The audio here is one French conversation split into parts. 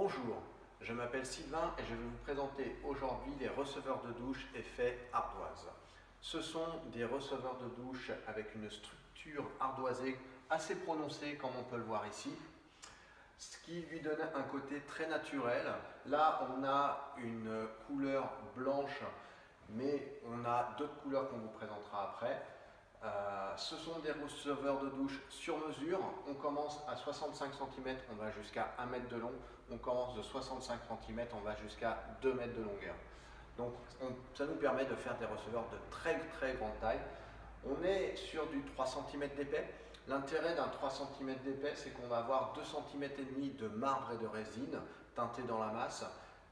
Bonjour, je m'appelle Sylvain et je vais vous présenter aujourd'hui les receveurs de douche effet ardoise. Ce sont des receveurs de douche avec une structure ardoisée assez prononcée comme on peut le voir ici, ce qui lui donne un côté très naturel. Là on a une couleur blanche mais on a d'autres couleurs qu'on vous présentera après. Ce sont des receveurs de douche sur mesure. On commence à 65 cm, on va jusqu'à 1 mètre de long. On commence de 65 cm, on va jusqu'à 2 mètres de longueur. Donc ça nous permet de faire des receveurs de très grande taille. On est sur du 3 cm d'épais. L'intérêt d'un 3 cm d'épais, c'est qu'on va avoir 2 cm et demi de marbre et de résine teinté dans la masse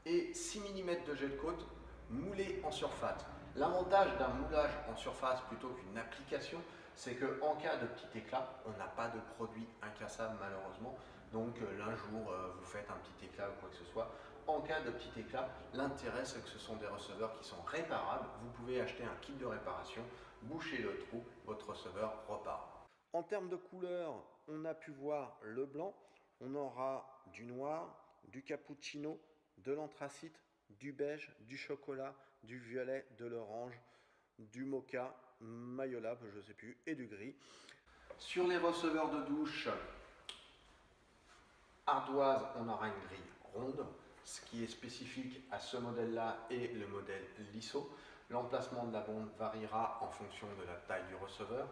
et 6 mm de jet de côte moulé en surface. L'avantage d'un moulage en surface plutôt qu'une application, c'est qu'en cas de petit éclat, on n'a pas de produit incassable malheureusement. Donc l'un jour, vous faites un petit éclat ou quoi que ce soit. En cas de petit éclat, l'intérêt c'est que ce sont des receveurs qui sont réparables. Vous pouvez acheter un kit de réparation, boucher le trou, votre receveur repart. En termes de couleur, on a pu voir le blanc. On aura du noir, du cappuccino, de l'anthracite, du beige, du chocolat, du violet, de l'orange, du mocha, mayolab, je ne sais plus, et du gris. Sur les receveurs de douche ardoise, on aura une grille ronde, ce qui est spécifique à ce modèle-là et le modèle Lisso. L'emplacement de la bonde variera en fonction de la taille du receveur.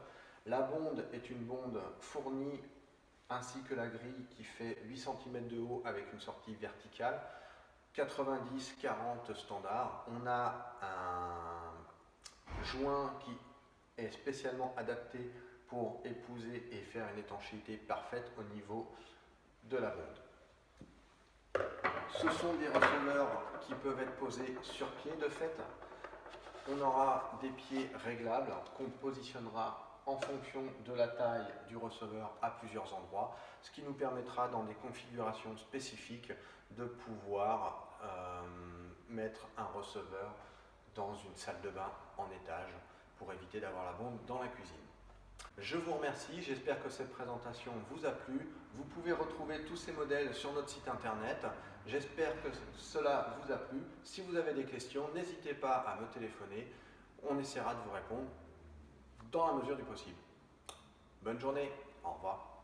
La bonde est une bonde fournie ainsi que la grille qui fait 8 cm de haut avec une sortie verticale. 90-40 standard. On a un joint qui est spécialement adapté pour épouser et faire une étanchéité parfaite au niveau de la bonde. Ce sont des receveurs qui peuvent être posés sur pied de fait. On aura des pieds réglables qu'on positionnera en fonction de la taille du receveur à plusieurs endroits, ce qui nous permettra dans des configurations spécifiques de pouvoir mettre un receveur dans une salle de bain en étage pour éviter d'avoir la bombe dans la cuisine. Je vous remercie, j'espère que cette présentation vous a plu. Vous pouvez retrouver tous ces modèles sur notre site internet. J'espère que cela vous a plu. Si vous avez des questions, n'hésitez pas à me téléphoner. On essaiera de vous répondre dans la mesure du possible. Bonne journée, au revoir.